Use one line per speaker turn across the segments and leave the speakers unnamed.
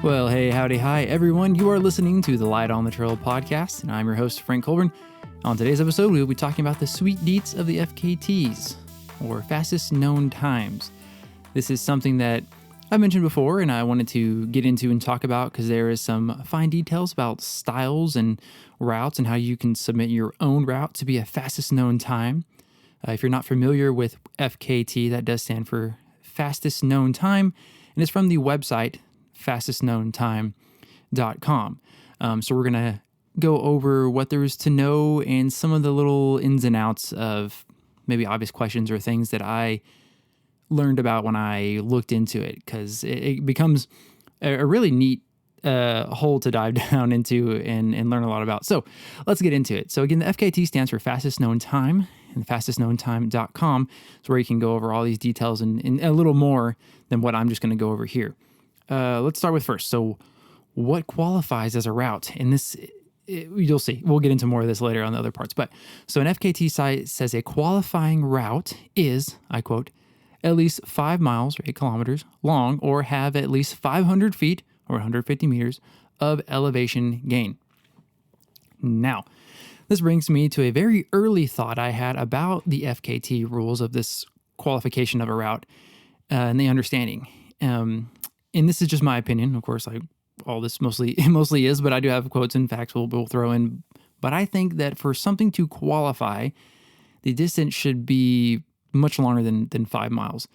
Well, hey, howdy, hi, everyone. You are listening to the Light on the Trail podcast, and I'm your host, Frank Colburn. On today's episode, we will be talking about the sweet deets of the FKTs, or fastest known times. This is something that I've mentioned before, and I wanted to get into and talk about because there is some fine details about styles and routes and how you can submit your own route to be a fastest known time. If you're not familiar with FKT, that does stand for fastest known time, and it's from the website fastestknowntime.com. So we're going to go over what there is to know and some of the little ins and outs of maybe obvious questions or things that I learned about when I looked into it, because it becomes a really neat hole to dive down into and learn a lot about. So let's get into it. So again, the FKT stands for fastest known time, and fastestknowntime.com is where you can go over all these details and a little more than what I'm just going to go over here. Let's start with first. So what qualifies as a route? And this, you'll see. We'll get into more of this later on the other parts. But so an FKT site says a qualifying route is, I quote, at least 5 miles or 8 kilometers long or have at least 500 feet or 150 meters of elevation gain. Now, this brings me to a very early thought I had about the FKT rules of this qualification of a route and the understanding. And this is just my opinion. Of course, all this mostly is, but I do have quotes and facts we'll throw in. But I think that for something to qualify, the distance should be much longer than 5 miles,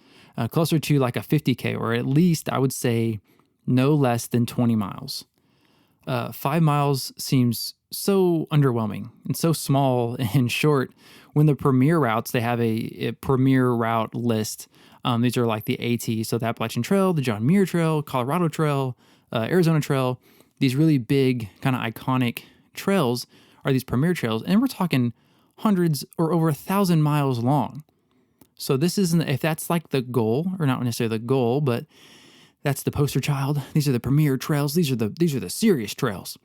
closer to like a 50K, or at least I would say no less than 20 miles. 5 miles seems so underwhelming and so small and short when the premier routes, they have a premier route list. These are like the AT, so the Appalachian Trail, the John Muir Trail, Colorado Trail, Arizona Trail. These really big kind of iconic trails are these premier trails, and we're talking hundreds or over 1,000 miles long. So this isn't, if that's like the goal, or not necessarily the goal, but that's the poster child. These are the premier trails. These are the serious trails.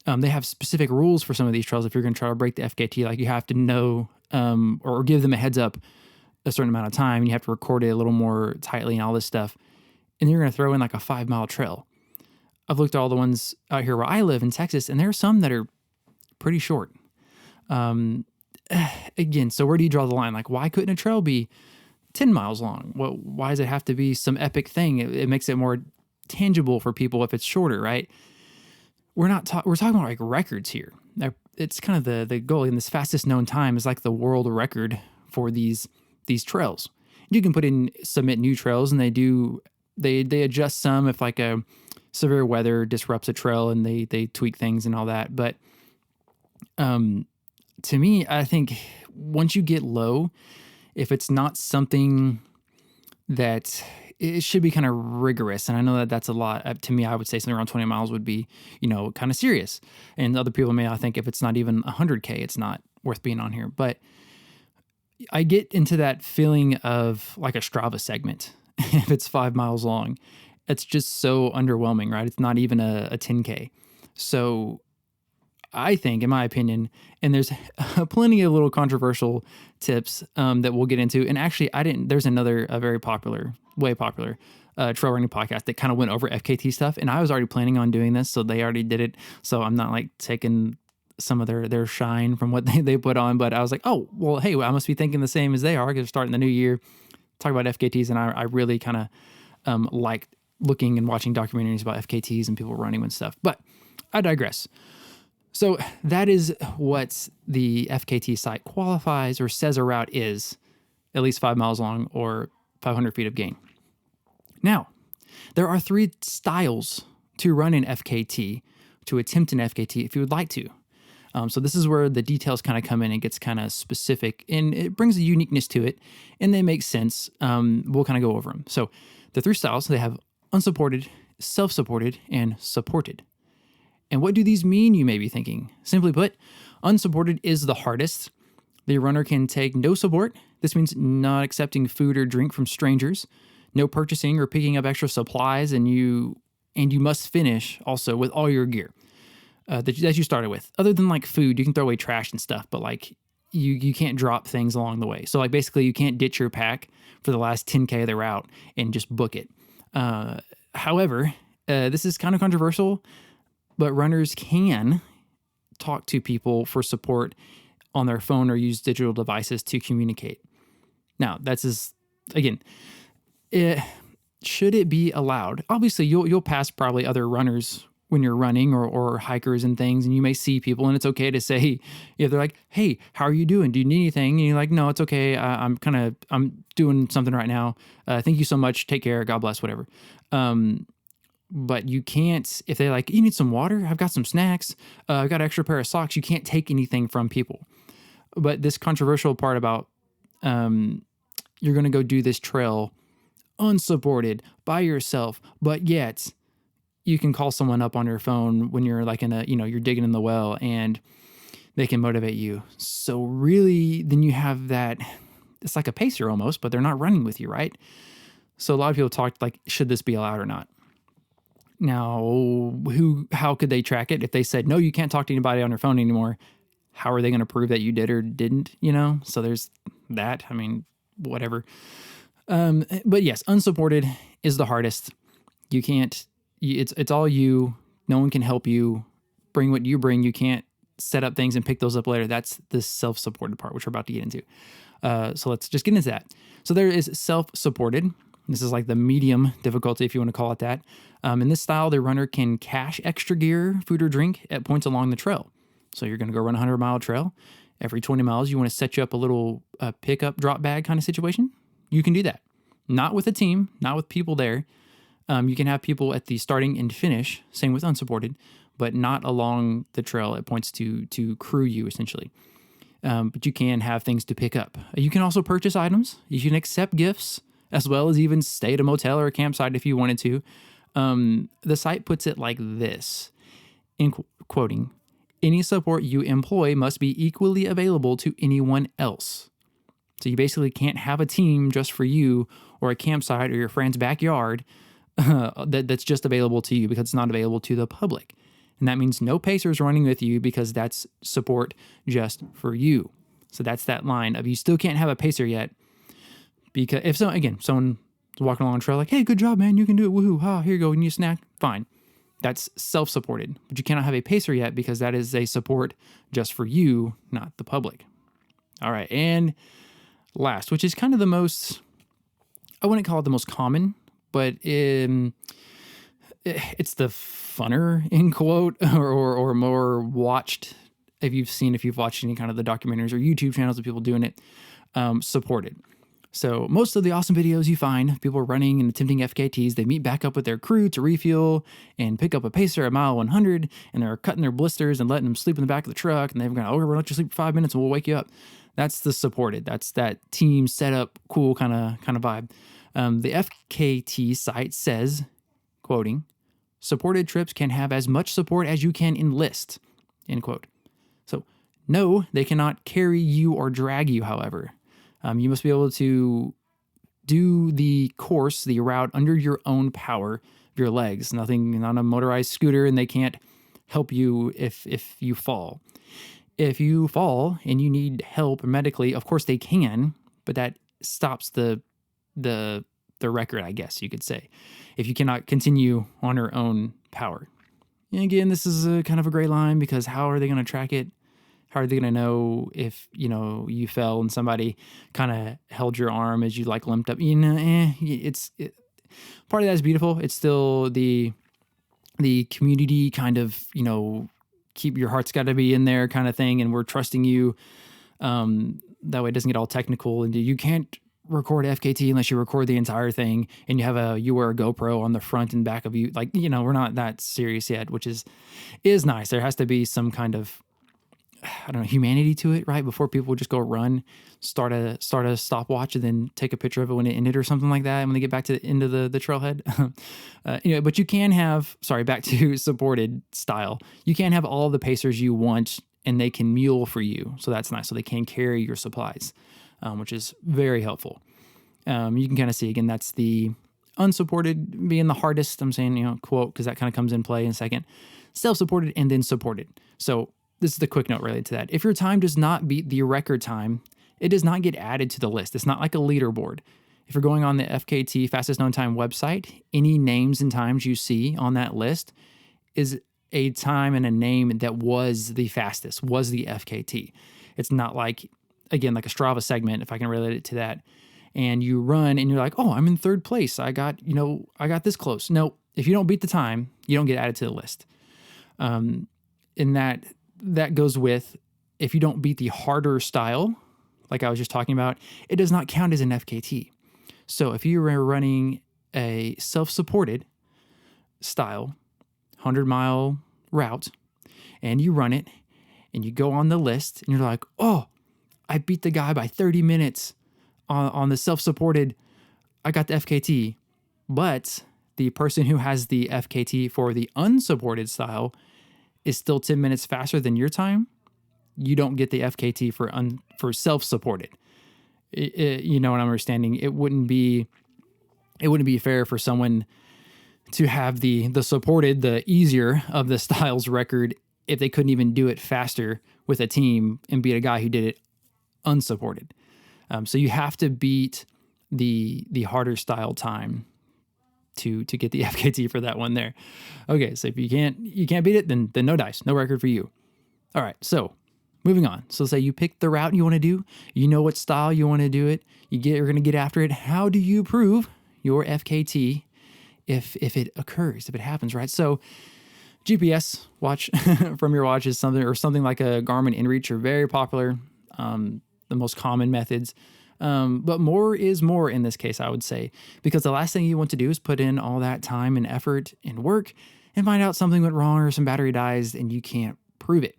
They have specific rules for some of these trails. If you're going to try to break the FKT, like you have to know or give them a heads up a certain amount of time, and you have to record it a little more tightly and all this stuff. And you're going to throw in like a 5 mile trail. I've looked at all the ones out here where I live in Texas, and there are some that are pretty short. Again, so where do you draw the line? Like, why couldn't a trail be 10 miles long? Well, why does it have to be some epic thing? It makes it more tangible for people if it's shorter, right? We're talking about like records here. It's kind of the goal. And this fastest known time is like the world record for these trails. You can submit new trails, and they adjust some if like a severe weather disrupts a trail, and they tweak things and all that. But to me, I think once you get low, if it's not something that it should be kind of rigorous, and I know that that's a lot. To me, I would say something around 20 miles would be, kind of serious. And other people may not think if it's not even 100K, it's not worth being on here. But I get into that feeling of like a Strava segment. If it's 5 miles long, it's just so underwhelming, right? It's not even a 10K. So I think, in my opinion, and there's plenty of little controversial tips that we'll get into. And actually, there's another very popular, way popular trail running podcast that kind of went over FKT stuff. And I was already planning on doing this, so they already did it. So I'm not like taking some of their shine from what they put on. But I was like, oh, well, hey, I must be thinking the same as they are, because they're starting the new year, talk about FKTs. And I really kind of like looking and watching documentaries about FKTs and people running and stuff. But I digress. So that is what the FKT site qualifies or says a route is at least 5 miles long or 500 feet of gain. Now, there are 3 styles to run an FKT, to attempt an FKT if you would like to. So this is where the details kind of come in and gets kind of specific, and it brings a uniqueness to it, and they make sense. We'll kind of go over them. So the 3 styles, they have unsupported, self-supported, and supported. And what do these mean, you may be thinking? Simply put, unsupported is the hardest. The runner can take no support. This means not accepting food or drink from strangers, no purchasing or picking up extra supplies, and you must finish also with all your gear that you started with. Other than like food, you can throw away trash and stuff, but like you can't drop things along the way. So like basically you can't ditch your pack for the last 10K of the route and just book it. However, This is kind of controversial, but runners can talk to people for support on their phone or use digital devices to communicate. Now, again, should it be allowed? Obviously, you'll pass probably other runners when you're running or hikers and things, and you may see people, and it's okay to say, if they're like, hey, how are you doing? Do you need anything? And you're like, no, it's okay. I'm doing something right now. Thank you so much. Take care. God bless, whatever. But you can't, if they're like, you need some water? I've got some snacks. I've got an extra pair of socks. You can't take anything from people. But this controversial part about you're going to go do this trail unsupported by yourself, but yet you can call someone up on your phone when you're like you're digging in the well, and they can motivate you. So really, then you have that, it's like a pacer almost, but they're not running with you, right? So a lot of people talked like, should this be allowed or not? Now, how could they track it? If they said, no, you can't talk to anybody on your phone anymore, how are they going to prove that you did or didn't, So there's that. I mean, whatever. But yes, unsupported is the hardest. You can't, it's all you. No one can help you. Bring what you bring. You can't set up things and pick those up later. That's the self-supported part, which we're about to get into. So let's just get into that. So there is self-supported. This is like the medium difficulty, if you want to call it that. In this style, the runner can cache extra gear, food, or drink at points along the trail. So you're going to go run a 100-mile trail. Every 20 miles, you want to set you up a little pickup drop bag kind of situation. You can do that. Not with a team, not with people there. You can have people at the starting and finish, same with unsupported, but not along the trail at points to crew you, essentially. But you can have things to pick up. You can also purchase items. You can accept gifts, as well as even stay at a motel or a campsite if you wanted to. The site puts it like this, in quoting, any support you employ must be equally available to anyone else. So you basically can't have a team just for you or a campsite or your friend's backyard that's just available to you because it's not available to the public. And that means no pacers running with you because that's support just for you. So that's that line of you still can't have a pacer yet. Because if someone's walking along the trail like, hey, good job, man, you can do it, woohoo, ha, here you go, you need a snack, fine. That's self-supported. But you cannot have a pacer yet because that is a support just for you, not the public. All right, and last, which is kind of the most, I wouldn't call it the most common, but it's the funner, in quote, or more watched, if you've watched any kind of the documentaries or YouTube channels of people doing it, supported. So most of the awesome videos you find, people running and attempting FKTs, they meet back up with their crew to refuel and pick up a pacer at mile 100, and they're cutting their blisters and letting them sleep in the back of the truck, and they're going, we're going to let you sleep for 5 minutes and we'll wake you up. That's the supported. That's that team setup, cool kind of vibe. The FKT site says, quoting, supported trips can have as much support as you can enlist, end quote. So no, they cannot carry you or drag you, however. You must be able to do the course, the route under your own power of your legs. Nothing on a motorized scooter, and they can't help you if you fall. If you fall and you need help medically, of course they can, but that stops the record, I guess you could say, if you cannot continue on your own power. And again, this is a kind of a gray line because how are they going to track it? How are they going to know if, you fell and somebody kind of held your arm as you like limped up? Part of that is beautiful. It's still the community kind of, keep your heart's got to be in there kind of thing. And we're trusting you. That way it doesn't get all technical. And you can't record FKT unless you record the entire thing and you wear a GoPro on the front and back of you. Like, we're not that serious yet, which is nice. There has to be some kind of, I don't know, humanity to it, right? Before people just go run, start a stopwatch and then take a picture of it when it ended or something like that. And when they get back to the end of the trailhead, but you can have, back to supported style. You can have all the pacers you want and they can mule for you. So that's nice. So they can carry your supplies, which is very helpful. You can kind of see, again, that's the unsupported being the hardest. I'm saying, quote, because that kind of comes in play in a second. Self-supported and then supported. So this is the quick note related to that. If your time does not beat the record time, it does not get added to the list. It's not like a leaderboard. If you're going on the FKT fastest known time website, any names and times you see on that list is a time and a name that was the fastest, was the FKT. It's not like, again, like a Strava segment, if I can relate it to that. And you run and you're like, oh, I'm in third place. I got this close. No, if you don't beat the time, you don't get added to the list. And that goes with, if you don't beat the harder style, like I was just talking about, it does not count as an FKT. So if you were running a self-supported style 100-mile route and you run it and you go on the list and you're like, oh, I beat the guy by 30 minutes on the self-supported, I got the FKT, but the person who has the FKT for the unsupported style is still 10 minutes faster than your time, you don't get the FKT for self-supported. You know what I'm understanding? It wouldn't be fair for someone to have the supported, the easier of the styles record if they couldn't even do it faster with a team and beat a guy who did it unsupported. So you have to beat the harder style time to get the FKT for that one there. Okay, so if you can't beat it, then no dice, no record for you. All right, so moving on. So say you pick the route you want to do, you know what style you want to do it, you're going to get after it. How do you prove your FKT if it occurs, if it happens, right? So GPS watch from your watch is something like a Garmin InReach are very popular, the most common methods. But more is more in this case, I would say, because the last thing you want to do is put in all that time and effort and work and find out something went wrong or some battery dies and you can't prove it.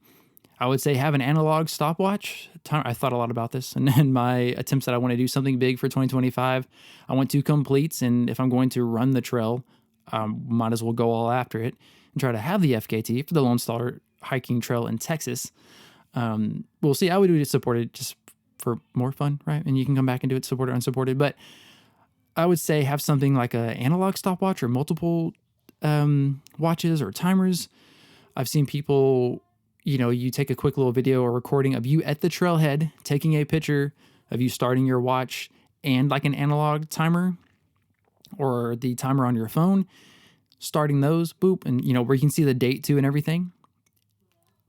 I would say have an analog stopwatch. I thought a lot about this, and in my attempts that I want to do something big for 2025, I want to complete, and if I'm going to run the trail, might as well go all after it and try to have the FKT for the Lone Star hiking trail in Texas. We'll see. I would do it supported just for more fun, right? And you can come back and do it supported or unsupported, but I would say have something like an analog stopwatch or multiple watches or timers. I've seen people, you take a quick little video or recording of you at the trailhead, taking a picture of you starting your watch and like an analog timer or the timer on your phone, starting those, boop, and where you can see the date too and everything.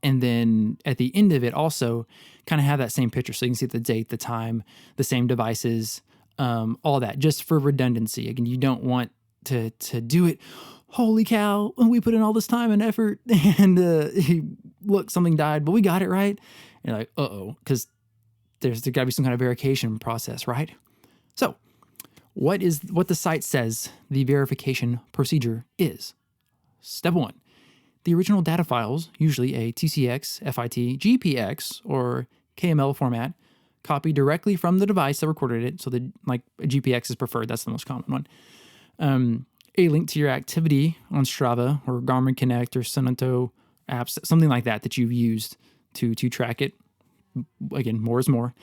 And then at the end of it also kind of have that same picture so you can see the date, the time, the same devices, all that, just for redundancy. Again, you don't want to do it, holy cow, we put in all this time and effort and look, something died, but we got it right. And you're like, uh-oh, because there's got to be some kind of verification process, right? So what the site says the verification procedure is. Step 1. The original data files, usually a TCX, FIT, GPX, or KML format, copied directly from the device that recorded it. So a GPX is preferred. That's the most common one. A link to your activity on Strava or Garmin Connect or Sonento apps, something like that you've used to track it. Again, more is more.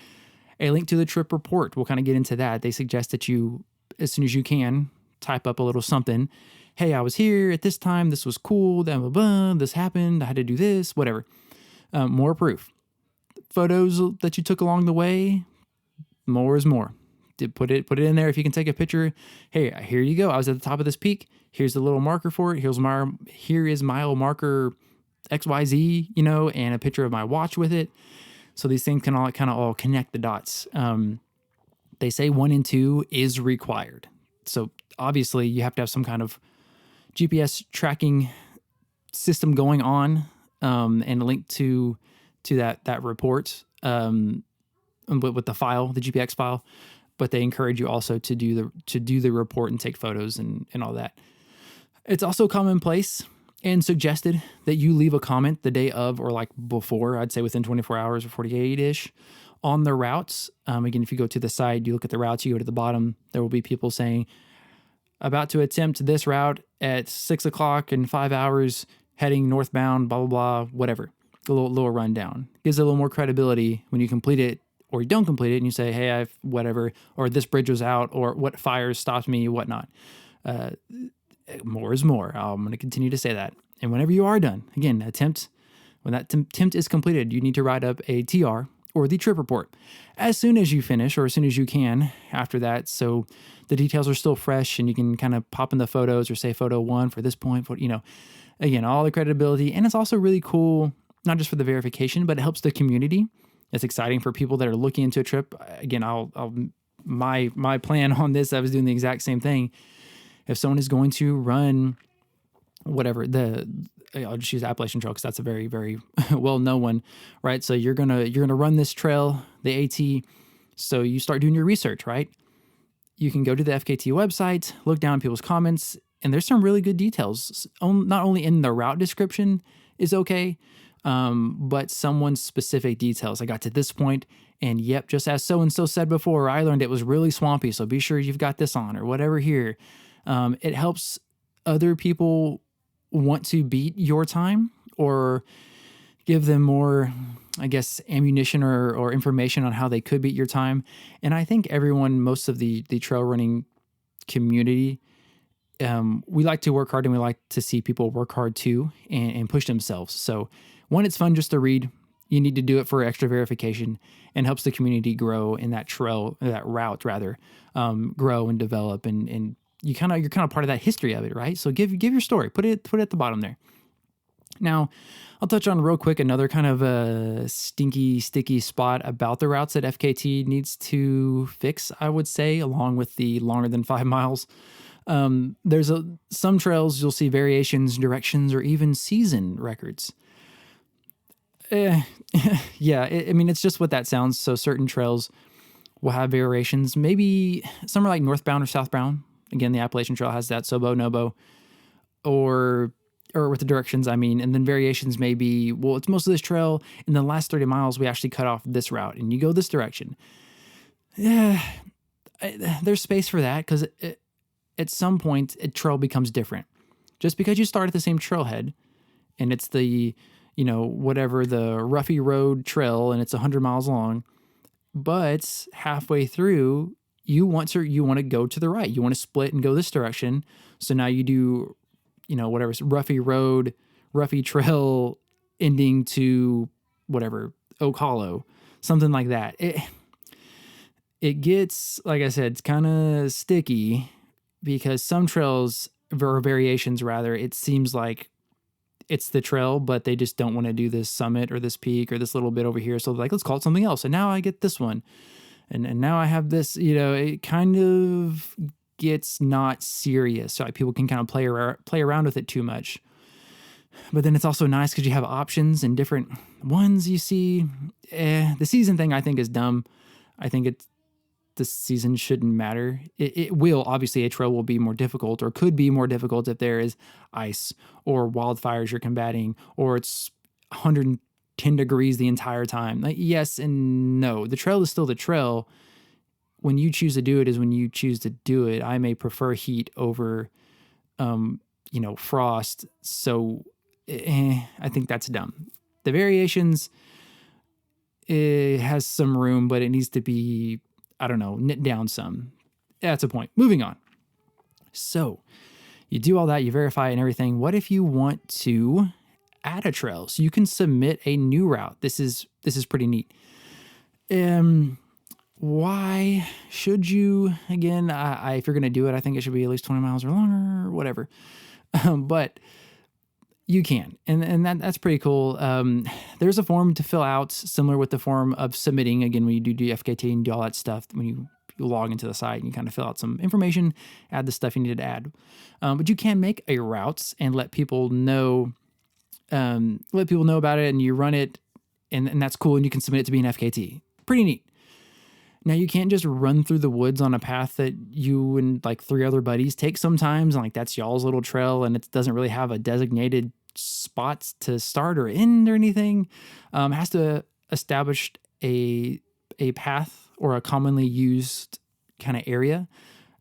A link to the trip report. We'll kind of get into that. They suggest that you, as soon as you can, type up a little something. Hey, I was here at this time. This was cool. Blah, blah, blah. This happened. I had to do this, whatever. More proof. Photos that you took along the way. More is more. Put it in there. If you can take a picture. Hey, here you go. I was at the top of this peak. Here's the little marker for it. Here is mile marker XYZ, and a picture of my watch with it. So these things can all connect the dots. They say 1 and 2 is required. So obviously you have to have some kind of GPS tracking system going on, and a link to that report with the file, the GPX file. But they encourage you also to do the report and take photos and all that. It's also commonplace and suggested that you leave a comment the day of or like before, I'd say within 24 hours or 48-ish, on the routes. Again, if you go to the site, you look at the routes, you go to the bottom, there will be people saying, about to attempt this route at 6 o'clock in 5 hours, heading northbound, blah, blah, blah, whatever. A little rundown. Gives it a little more credibility when you complete it or you don't complete it and you say, hey, I've whatever, or this bridge was out, or what fires stopped me, whatnot. More is more. I'm going to continue to say that. And whenever you are done, again, when that attempt is completed, you need to write up a TR or the trip report as soon as you finish or as soon as you can after that. So the details are still fresh and you can kind of pop in the photos or say photo one for this point, again, all the credibility. And it's also really cool, not just for the verification, but it helps the community. It's exciting for people that are looking into a trip. Again, my plan on this, I was doing the exact same thing. If someone is going to run whatever I'll just use Appalachian Trail because that's a very, very well-known one, right? So you're gonna run this trail, the AT. So you start doing your research, right? You can go to the FKT website, look down people's comments, and there's some really good details. Not only in the route description is okay, but someone's specific details. I got to this point, and yep, just as so-and-so said before, I learned it was really swampy, so be sure you've got this on or whatever here. It helps other people want to beat your time or give them more, I guess, ammunition or information on how they could beat your time. And I think most of the trail running community, we like to work hard and we like to see people work hard too and push themselves. So one, it's fun just to read. You need to do it for extra verification and helps the community grow in that route rather, grow and develop and you're kind of part of that history of it, right? So give your story, put it at the bottom there. Now, I'll touch on real quick another kind of a sticky spot about the routes that FKT needs to fix, I would say, along with the longer than 5 miles. There's some trails you'll see variations, directions, or even season records. Yeah, it's just what that sounds. So certain trails will have variations. Maybe some are like northbound or southbound. Again, the Appalachian Trail has that, Sobo, Nobo, or with the directions, and then variations may be, well, it's most of this trail. In the last 30 miles, we actually cut off this route, and you go this direction. Yeah, there's space for that, because at some point, a trail becomes different. Just because you start at the same trailhead, and it's the, whatever, the Roughy Road Trail, and it's 100 miles long, but halfway through, you want to go to the right. You want to split and go this direction. So now you do, whatever, Roughy Road, Roughy Trail ending to whatever, Oak Hollow, something like that. It gets, like I said, it's kind of sticky because some trails, or variations rather, it seems like it's the trail, but they just don't want to do this summit or this peak or this little bit over here. So they're like, let's call it something else. And now I get this one. And now I have this, it kind of gets not serious. So people can kind of play around with it too much. But then it's also nice because you have options and different ones you see. The season thing I think is dumb. I think the season shouldn't matter. It will, obviously, a trail will be more difficult or could be more difficult if there is ice or wildfires you're combating or it's 110 degrees the entire time. Like, yes and no. The trail is still the trail. When you choose to do it is when you choose to do it. I may prefer heat over, frost. So I think that's dumb. The variations, it has some room, but it needs to be, knit down some. That's a point. Moving on. So you do all that, you verify and everything. What if you want to add a trail? So you can submit a new route. This is pretty neat. Why should you? Again, if you're going to do it, I think it should be at least 20 miles or longer or whatever. But you can, and that's pretty cool. There's a form to fill out similar with the form of submitting. Again, when you do FKT and do all that stuff, when you log into the site and you kind of fill out some information, add the stuff you needed to add. But you can make a route and let people know about it, and you run it, and that's cool, and you can submit it to be an FKT. Pretty neat. Now, you can't just run through the woods on a path that you and like 3 other buddies take sometimes, and like that's y'all's little trail, and it doesn't really have a designated spots to start or end or anything. It has to establish a path or a commonly used kind of area.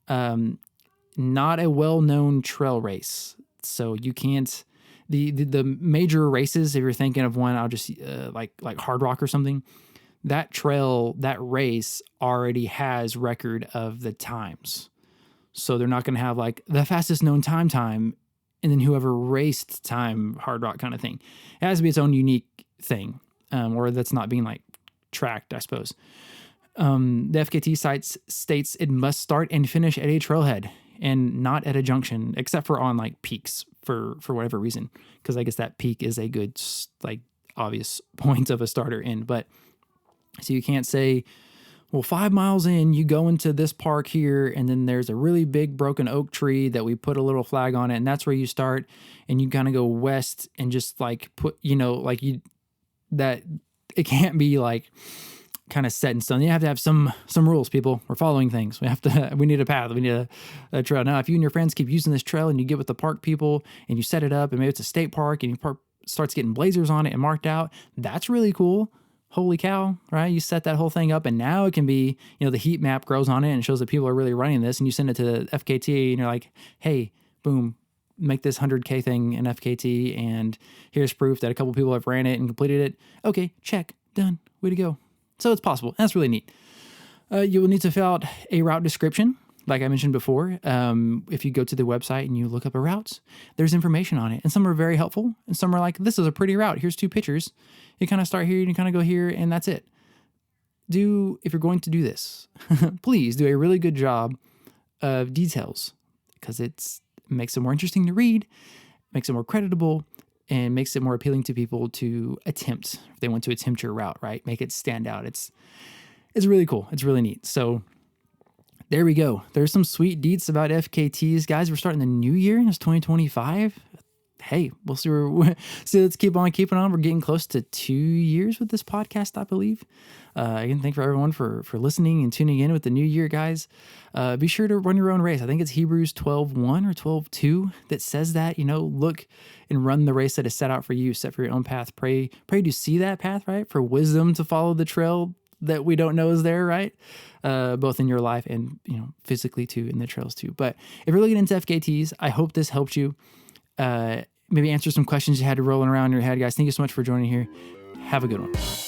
Not a well-known trail race. So you can't, the major races, if you're thinking of one, I'll just like Hard Rock or something, that trail, that race already has record of the times. So they're not going to have like the fastest known time and then whoever raced time Hard Rock kind of thing. It has to be its own unique thing, or that's not being like tracked, I suppose. The FKT site states it must start and finish at a trailhead and not at a junction, except for on like peaks for whatever reason. Because I guess that peak is a good, like, obvious point of a starter in. But so you can't say, well, 5 miles in, you go into this park here, and then there's a really big broken oak tree that we put a little flag on it, and that's where you start, and you kind of go west and just like put, like that it can't be like kind of set in stone. You have to have some rules, people. We're following things. We need a path. We need a trail. Now, if you and your friends keep using this trail and you get with the park people and you set it up, and maybe it's a state park and your park starts getting blazers on it and marked out, that's really cool. Holy cow, right? You set that whole thing up, and now it can be, the heat map grows on it and shows that people are really running this, and you send it to FKT and you're like, hey, boom, make this 100K thing in FKT, and here's proof that a couple people have ran it and completed it. Okay, check, done, way to go. So it's possible. That's really neat. You will need to fill out a route description. Like I mentioned before, if you go to the website and you look up a route, there's information on it. And some are very helpful, and some are like, this is a pretty route. Here's 2 pictures. You kind of start here and you kind of go here, and that's it. If you're going to do this, please do a really good job of details, because it makes it more interesting to read, makes it more creditable, and makes it more appealing to people to attempt, if they want to attempt your route, right? Make it stand out. It's really cool. It's really neat. So there we go. There's some sweet deets about FKTs. Guys, we're starting the new year. It's 2025. Hey, we'll see. Let's keep on keeping on. We're getting close to 2 years with this podcast, I believe. Again, thank you for everyone for listening and tuning in with the new year, guys. Be sure to run your own race. I think it's Hebrews 12:1 or 12:2 that says that, look and run the race that is set out for you, set for your own path. Pray to see that path, right? For wisdom to follow the trail that we don't know is there, right? Both in your life and, physically too, in the trails too. But if you're looking into FKTs, I hope this helped you. Maybe answer some questions you had rolling around in your head, guys. Thank you so much for joining here. Have a good one.